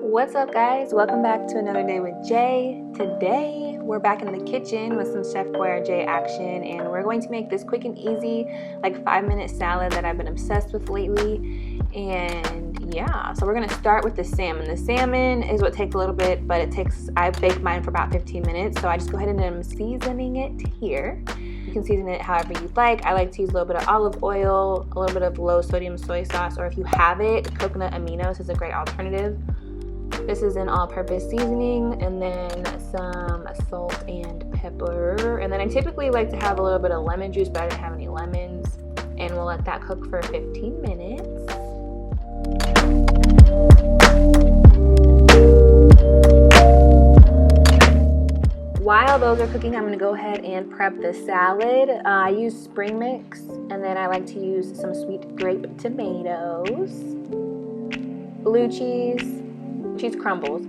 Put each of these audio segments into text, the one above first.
What's up, guys? Welcome back to another day with Jay. Today we're back in the kitchen with some Chef Boyar J action, and we're going to make this quick and easy like 5-minute salad that I've been obsessed with lately. And yeah, so we're gonna start with the salmon. The salmon is what takes a little bit, but I baked mine for about 15 minutes, so I just go ahead and I'm seasoning it here. You can season it however you like. I like to use a little bit of olive oil, a little bit of low sodium soy sauce, or if you have it, coconut aminos is a great alternative. This is an all-purpose seasoning, and then some salt and pepper. And then I typically like to have a little bit of lemon juice, but I didn't have any lemons. And we'll let that cook for 15 minutes. While those are cooking, I'm going to go ahead and prep the salad. I use spring mix, and then I like to use some sweet grape tomatoes, blue cheese crumbles,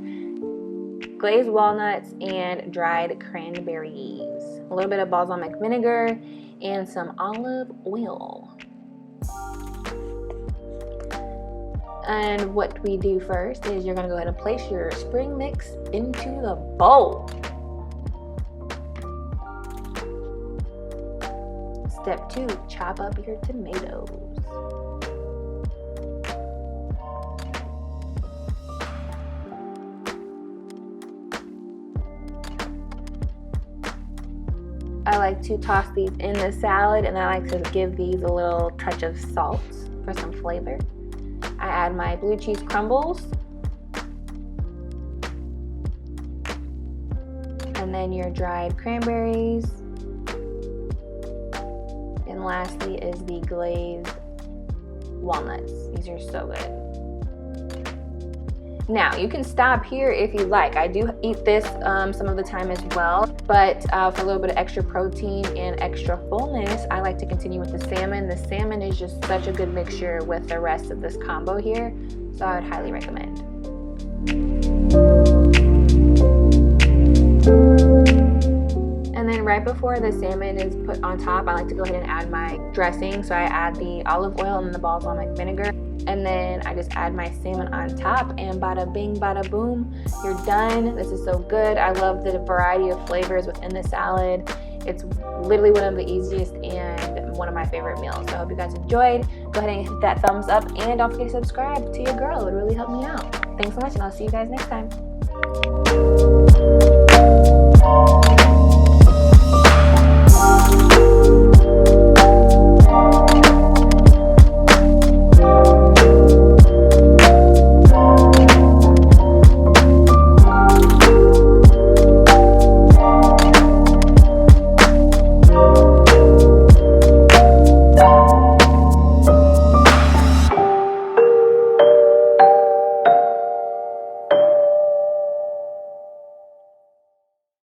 glazed walnuts, and dried cranberries, a little bit of balsamic vinegar, and some olive oil. And what we do first is you're going to go ahead and place your spring mix into the bowl. Step 2, chop up your tomatoes. I like to toss these in the salad, and I like to give these a little touch of salt for some flavor. I add my blue cheese crumbles, and then your dried cranberries, and lastly is the glazed walnuts. These are so good. Now, you can stop here if you like. I do eat this some of the time as well, but for a little bit of extra protein and extra fullness, I like to continue with the salmon. The salmon is just such a good mixture with the rest of this combo here, so I would highly recommend. And then right before the salmon is put on top, I like to go ahead and add my dressing. So I add the olive oil and the balsamic vinegar. And then I just add my salmon on top, and bada bing, bada boom, you're done. This is so good. I love the variety of flavors within the salad. It's literally one of the easiest and one of my favorite meals. So I hope you guys enjoyed. Go ahead and hit that thumbs up, and don't forget to subscribe to your girl. It would really help me out. Thanks so much, and I'll see you guys next time.